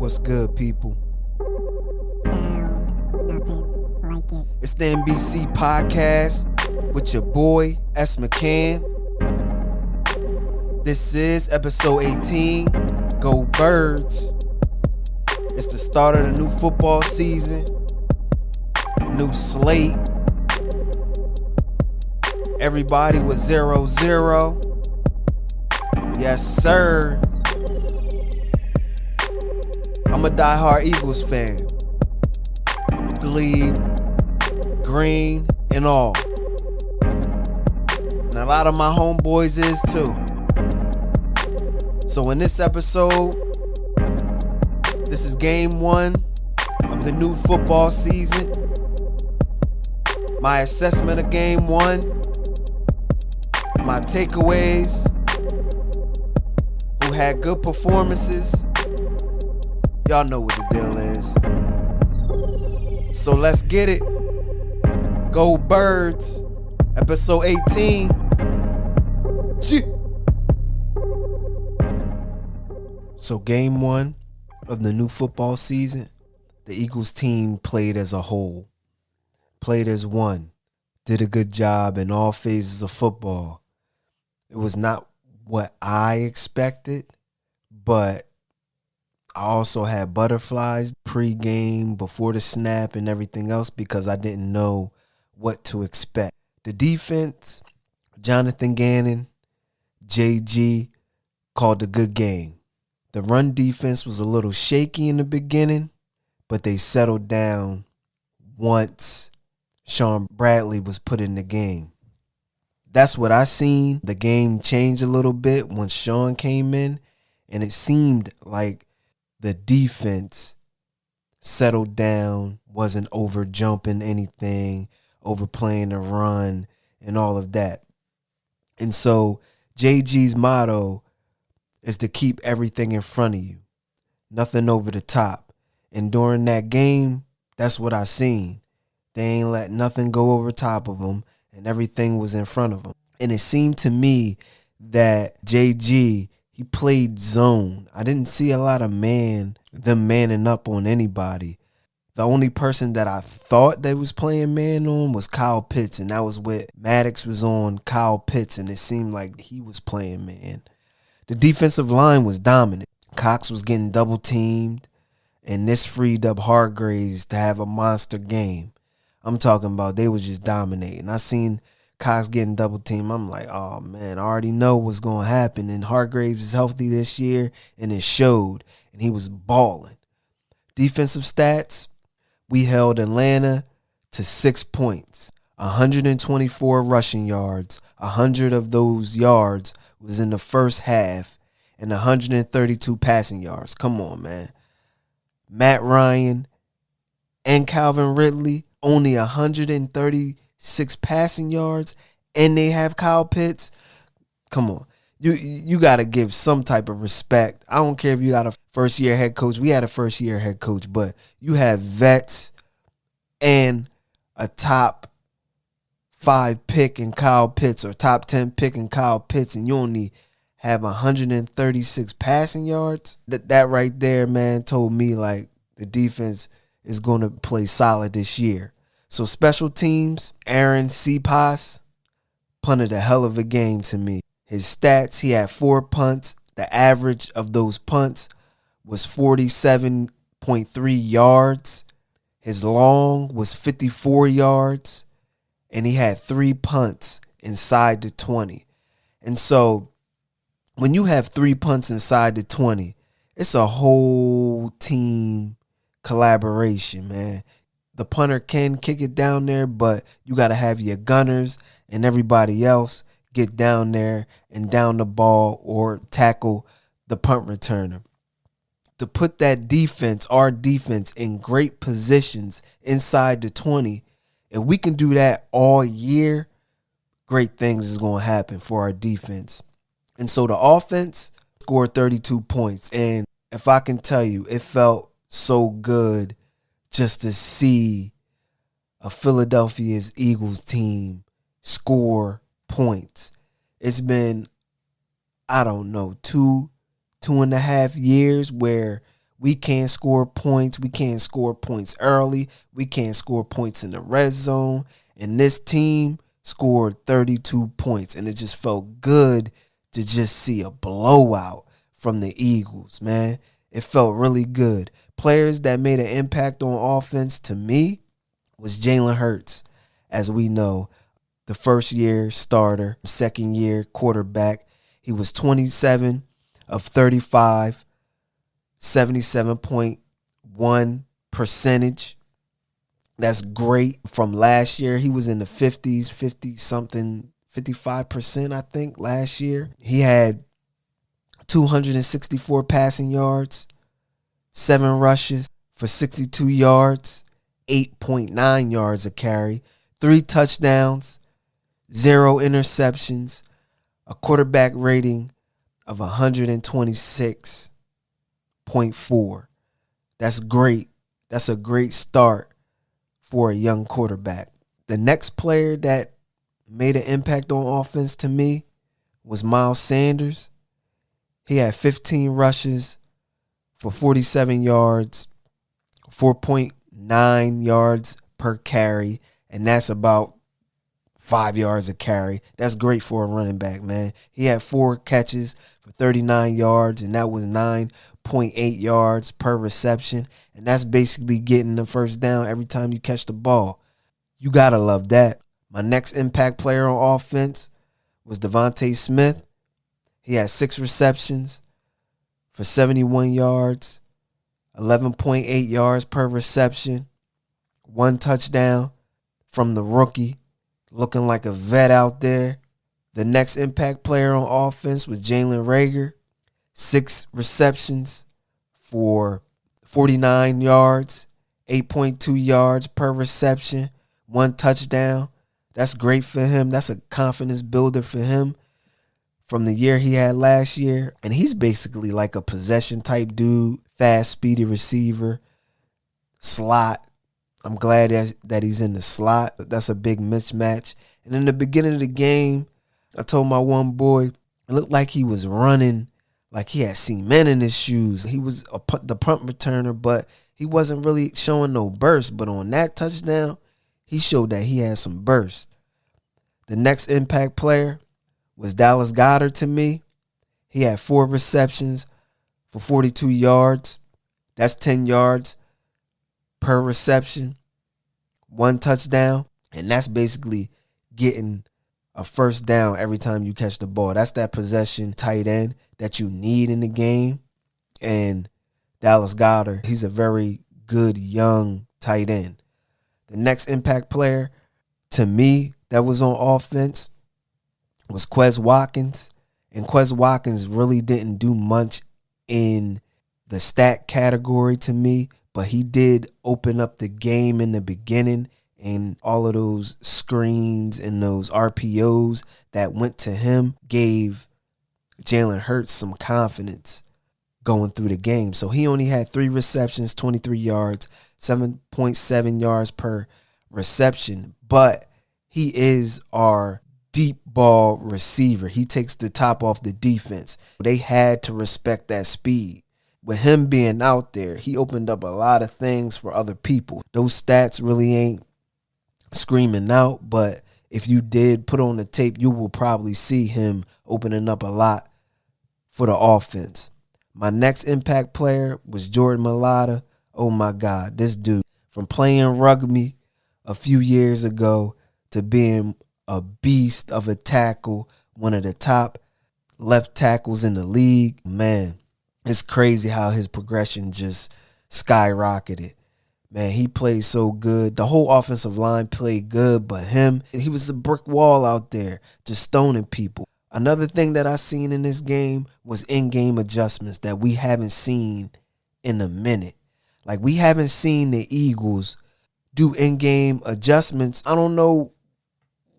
What's good, people? Sound nothing like it. It's the NBC podcast with your boy S. McCann. This is episode 18. Go Birds. It's the start of the new football season. New slate. Everybody was 0-0. Yes, sir. I'm a diehard Eagles fan. Bleed, green, and all. And a lot of my homeboys is too. So in this episode, this is game one of the new football season. My assessment of game one. My takeaways. Who had good performances. Y'all know what the deal is. So let's get it. Go Birds. Episode 18. So game one of the new football season, the Eagles team played as a whole. Played as one. Did a good job in all phases of football. It was not what I expected, but I also had butterflies pre-game, before the snap, and everything else because I didn't know what to expect. The defense, Jonathan Gannon, JG, called a good game. The run defense was a little shaky in the beginning, but they settled down once Sean Bradley was put in the game. That's what I seen. The game changed a little bit once Sean came in, and it seemed like the defense settled down, wasn't over jumping anything, overplaying the run, and all of that. And so JG's motto is to keep everything in front of you, nothing over the top. And during that game, that's what I seen. They ain't let nothing go over top of them, and everything was in front of them. And it seemed to me that JG, he played zone. I didn't see a lot of them manning up on anybody. The only person that I thought they was playing man on was Kyle Pitts, and that was what Maddox was on Kyle Pitts, and it seemed like he was playing man. The defensive line was dominant. Cox was getting double teamed, and this freed up Hargraves to have a monster game. I'm talking about they was just dominating. I seen Cox getting double teamed. I'm like, oh man, I already know what's going to happen. And Hargraves is healthy this year, and it showed. And he was balling. Defensive stats, we held Atlanta to 6 points, 124 rushing yards. 100 of those yards was in the first half, and 132 passing yards. Come on, man. Matt Ryan and Calvin Ridley, only 136 passing yards, and they have Kyle Pitts. Come on. You got to give some type of respect. I don't care if you got a first-year head coach. We had a first-year head coach, but you have vets and a top 5 pick in Kyle Pitts or top 10 pick in Kyle Pitts, and you only have 136 passing yards. That right there, man, told me like the defense is going to play solid this year. So special teams, Aaron Cepas punted a hell of a game to me. His stats, he had 4 punts. The average of those punts was 47.3 yards. His long was 54 yards. And he had 3 punts inside the 20. And so when you have 3 punts inside the 20, it's a whole team collaboration, man. The punter can kick it down there, but you got to have your gunners and everybody else get down there and down the ball or tackle the punt returner. To put that defense, our defense, in great positions inside the 20, if we can do that all year, great things is going to happen for our defense. And so the offense scored 32 points. And if I can tell you, it felt so good just to see a Philadelphia Eagles team score points. It's been, I don't know, two and a half years where We can't score points. We can't score points early. We can't score points in the red zone. And this team scored 32 points. And it just felt good to just see a blowout from the Eagles, man. It felt really good. Players that made an impact on offense to me was Jalen Hurts, as we know, the first-year starter, second-year quarterback. He was 27 of 35, 77.1 percentage. That's great. From last year, he was in the 50s, 50-something, 55%, I think, last year. He had 264 passing yards, 7 rushes for 62 yards, 8.9 yards a carry, 3 touchdowns, 0 interceptions, a quarterback rating of 126.4. That's great. That's a great start for a young quarterback. The next player that made an impact on offense to me was Miles Sanders. He had 15 rushes for 47 yards, 4.9 yards per carry, and that's about 5 yards a carry. That's great for a running back, man. He had 4 catches for 39 yards, and that was 9.8 yards per reception. And that's basically getting the first down every time you catch the ball. You got to love that. My next impact player on offense was Devonta Smith. He had 6 receptions for 71 yards, 11.8 yards per reception, 1 touchdown from the rookie, looking like a vet out there. The next impact player on offense was Jaylen Rager. 6 receptions for 49 yards, 8.2 yards per reception, 1 touchdown. That's great for him. That's a confidence builder for him from the year he had last year. And he's basically like a possession type dude, fast, speedy receiver, slot. I'm glad that he's in the slot. That's a big mismatch. And in the beginning of the game, I told my one boy, it looked like he was running like he had cement in his shoes. He was the punt returner, but he wasn't really showing no burst. But on that touchdown, he showed that he had some burst. The next impact player was Dallas Goddard to me. He had 4 receptions for 42 yards. That's 10 yards per reception, 1 touchdown. And that's basically getting a first down every time you catch the ball. That's that possession tight end that you need in the game. And Dallas Goddard, he's a very good young tight end. The next impact player to me that was on offense was Quez Watkins. And Quez Watkins really didn't do much in the stat category to me, but he did open up the game in the beginning, and all of those screens and those RPOs that went to him gave Jalen Hurts some confidence going through the game. So he only had 3 receptions, 23 yards, 7.7 yards per reception, but he is our deep ball receiver. He takes the top off the defense. They had to respect that speed. With him being out there, he opened up a lot of things for other people. Those stats really ain't screaming out, but if you did put on the tape, you will probably see him opening up a lot for the offense. My next impact player was Jordan Milada. Oh my God, this dude, from playing rugby a few years ago to being a beast of a tackle, one of the top left tackles in the league, man, it's crazy how his progression just skyrocketed. Man, he played so good. The whole offensive line played good, but he was a brick wall out there just stoning people. Another thing that I seen in this game was in-game adjustments that we haven't seen in a minute. Like, we haven't seen the Eagles do in-game adjustments. I don't know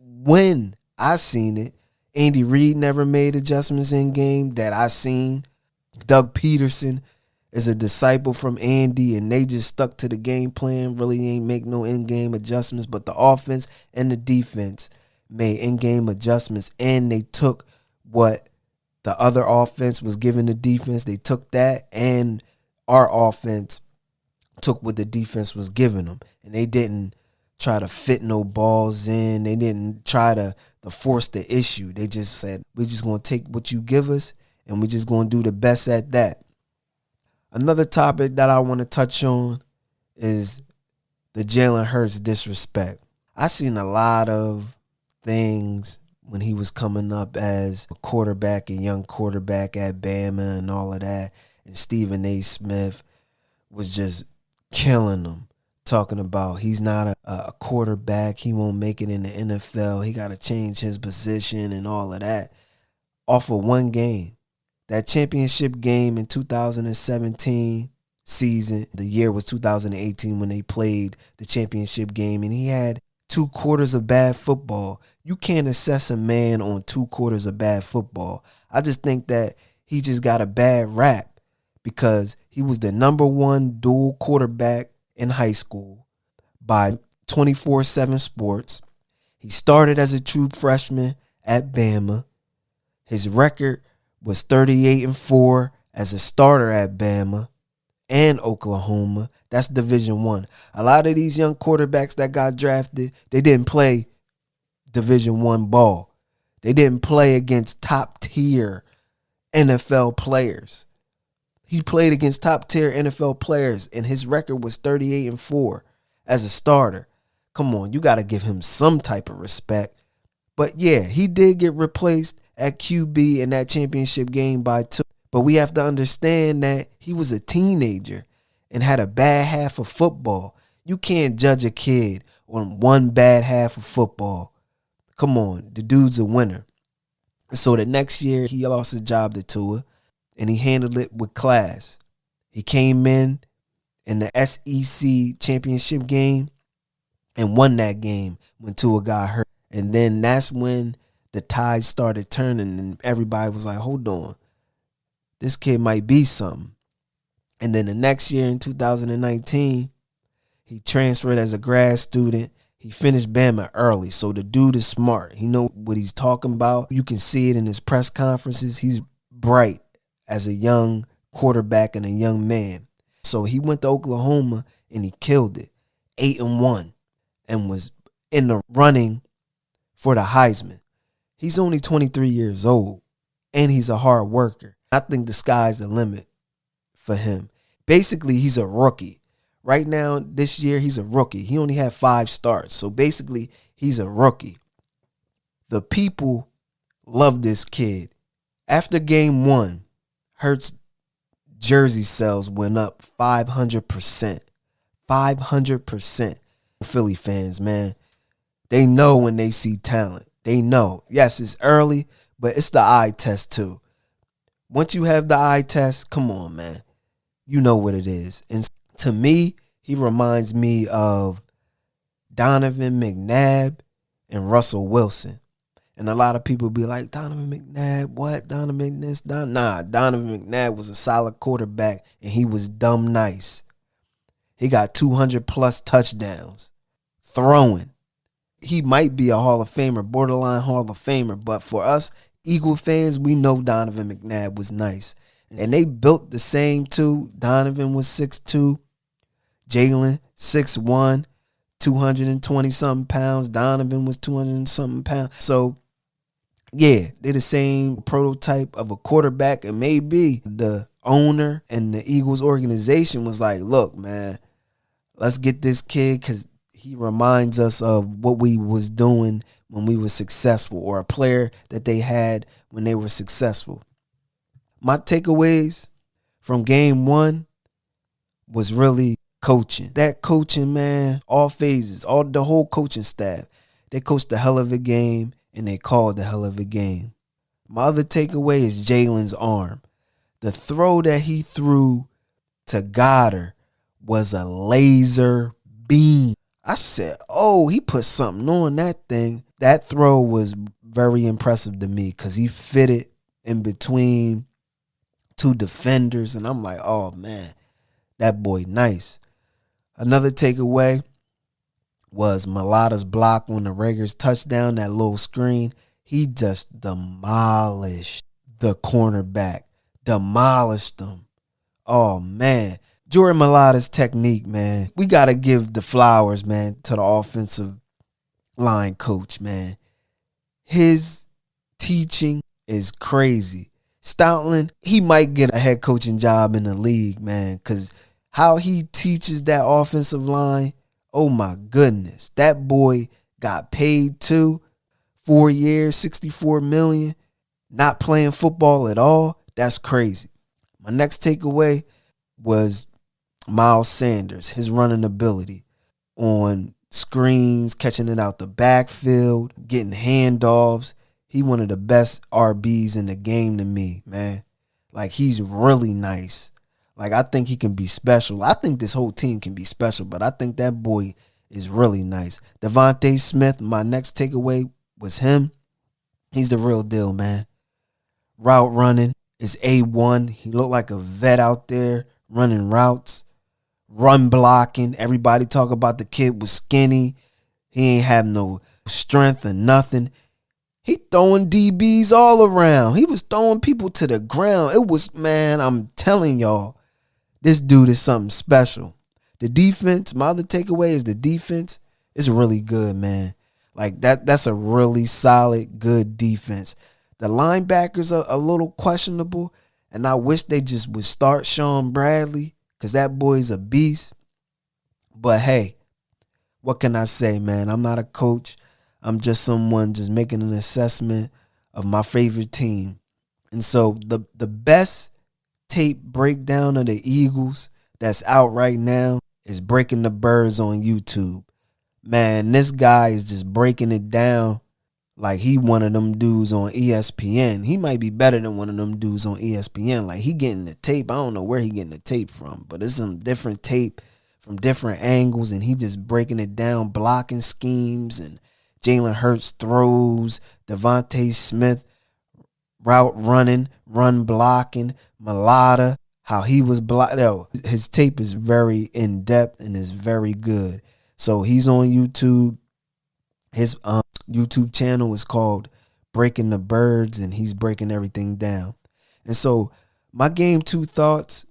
when I seen it. Andy Reid never made adjustments in-game that I seen. Doug Peterson is a disciple from Andy, and they just stuck to the game plan, really ain't make no in-game adjustments. But the offense and the defense made in-game adjustments, and they took what the other offense was giving the defense. They took that and our offense took what the defense was giving them, and they didn't try to fit no balls in. They didn't try to force the issue. They just said, we're just going to take what you give us, and we're just going to do the best at that. Another topic that I want to touch on is the Jalen Hurts disrespect. I seen a lot of things when he was coming up as a quarterback, a young quarterback at Bama and all of that, and Stephen A. Smith was just killing him, talking about he's not a quarterback, he won't make it in the NFL, he got to change his position and all of that, off of one game. That championship game in 2017 season, the year was 2018 when they played the championship game, and he had 2 quarters of bad football. You can't assess a man on 2 quarters of bad football. I just think that he just got a bad rap because he was the number 1 dual quarterback in high school by 24/7 Sports. He started as a true freshman at Bama. His record was 38-4 as a starter at Bama and Oklahoma. That's Division I. A lot of these young quarterbacks that got drafted, they didn't play Division I ball. They didn't play against top-tier NFL players. He played against top-tier NFL players, and his record was 38-4 as a starter. Come on, you got to give him some type of respect. But yeah, he did get replaced at QB in that championship game by 2. But we have to understand that he was a teenager and had a bad half of football. You can't judge a kid on one bad half of football. Come on, the dude's a winner. So the next year, he lost his job to Tua, and he handled it with class. He came in the SEC championship game and won that game when Tua got hurt. And then that's when the tide started turning, and everybody was like, hold on, this kid might be something. And then the next year in 2019, he transferred as a grad student. He finished Bama early, so the dude is smart. He knows what he's talking about. You can see it in his press conferences. He's bright as a young quarterback and a young man. So he went to Oklahoma, and he killed it, 8-1, and was in the running for the Heisman. He's only 23 years old, and he's a hard worker. I think the sky's the limit for him. Basically, he's a rookie. Right now, this year, he's a rookie. He only had 5 starts, so basically, he's a rookie. The people love this kid. After game 1, Hurts' jersey sales went up 500%. 500%. Philly fans, man, they know when they see talent. They know. Yes, it's early, but it's the eye test too. Once you have the eye test, come on, man. You know what it is. And to me, he reminds me of Donovan McNabb and Russell Wilson. And a lot of people be like, Donovan McNabb, what? Donovan this? Nah, Donovan McNabb was a solid quarterback, and he was dumb nice. He got 200-plus touchdowns throwing. He might be a Hall of Famer, borderline Hall of Famer, but for us Eagle fans, we know Donovan McNabb was nice. And they built the same too. Donovan was 6'2", Jaylen 6'1", 220-something pounds. Donovan was 200-something pounds. So, yeah, they're the same prototype of a quarterback, and maybe the owner and the Eagles organization was like, look, man, let's get this kid because he reminds us of what we was doing when we were successful, or a player that they had when they were successful. My takeaways from game 1 was really coaching. That coaching, man, all phases, the whole coaching staff, they coached a hell of a game, and they called a hell of a game. My other takeaway is Jalen's arm. The throw that he threw to Goddard was a laser beam. I said, oh, he put something on that thing. That throw was very impressive to me because he fitted in between 2 defenders. And I'm like, oh, man, that boy nice. Another takeaway was Milada's block on the Rager's touchdown, that little screen. He just demolished the cornerback. Demolished him. Oh, man. Jordan Milada's technique, man. We got to give the flowers, man, to the offensive line coach, man. His teaching is crazy. Stoutland, he might get a head coaching job in the league, man, because how he teaches that offensive line, oh my goodness. That boy got paid too. 4 years, $64 million, not playing football at all. That's crazy. My next takeaway was Miles Sanders, his running ability on screens, catching it out the backfield, getting handoffs. He one of the best RBs in the game to me, man. Like, he's really nice. Like, I think he can be special. I think this whole team can be special, but I think that boy is really nice. Devonta Smith, my next takeaway was him. He's the real deal, man. Route running is A1. He looked like a vet out there running routes. Run blocking. Everybody talk about the kid was skinny. He ain't have no strength or nothing. He throwing DBs all around. He was throwing people to the ground. It was, man, I'm telling y'all, this dude is something special. The defense, my other takeaway is the defense is really good, man. Like, that's a really solid, good defense. The linebackers are a little questionable, and I wish they just would start Sean Bradley because that boy's a beast. But, hey, what can I say, man? I'm not a coach. I'm just someone just making an assessment of my favorite team. And so the best tape breakdown of the Eagles that's out right now is Breaking the Birds on YouTube. Man, this guy is just breaking it down like he one of them dudes on ESPN. He might be better than one of them dudes on ESPN. Like, he getting the tape. I don't know where he getting the tape from, but it's some different tape from different angles, and he just breaking it down, blocking schemes, and Jalen Hurts throws, Devonta Smith route running, run blocking, Milada, how he was blocked. His tape is very in-depth and is very good. So he's on YouTube. His YouTube channel is called Breaking the Birds, and he's breaking everything down. And so my game 2 thoughts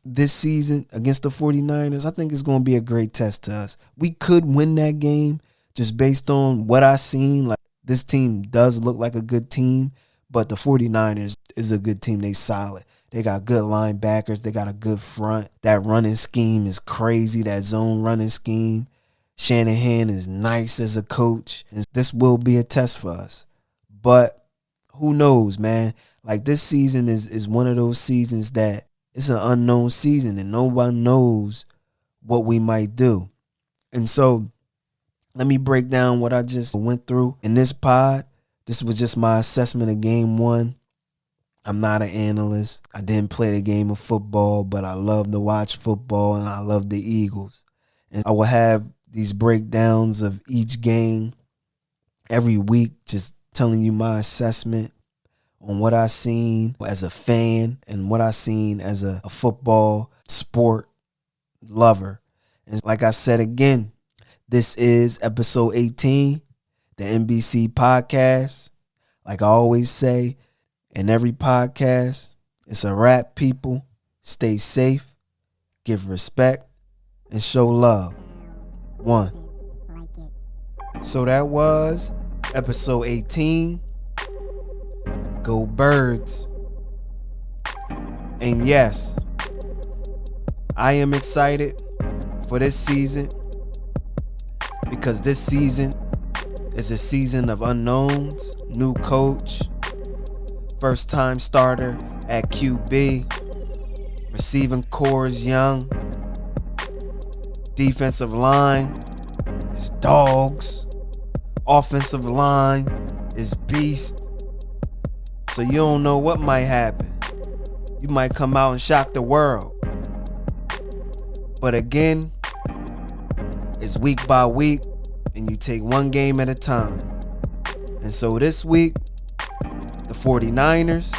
this season against the 49ers, I think it's going to be a great test to us. We could win that game just based on what I seen. Like, this team does look like a good team, but the 49ers is a good team. They solid. They got good linebackers. They got a good front. That running scheme is crazy, that zone running scheme. Shanahan is nice as a coach. And this will be a test for us. But who knows, man? Like, this season is one of those seasons that it's an unknown season and no one knows what we might do. And so let me break down what I just went through in this pod. This was just my assessment of game 1. I'm not an analyst. I didn't play the game of football, but I love to watch football and I love the Eagles. And I will have these breakdowns of each game every week, just telling you my assessment on what I seen as a fan and what I seen as a football sport lover. And like I said again, this is episode 18, the NBC podcast. Like I always say in every podcast, it's a wrap, people. Stay safe, give respect, and show love. 1. So that was episode 18. Go Birds. And yes, I am excited for this season because this season is a season of unknowns. New coach, first time starter at QB, receiving core is young, defensive line is dogs, offensive line is beast. So you don't know what might happen. You might come out and shock the world. But again, it's week by week, and you take one game at a time. And so this week, the 49ers,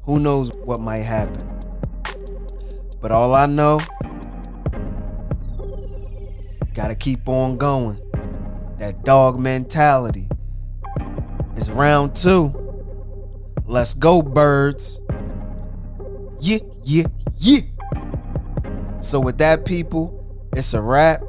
who knows what might happen. But all I know, gotta keep on going. That dog mentality. It's round 2. Let's go, Birds. Yeah, yeah, yeah. So with that, people, it's a wrap.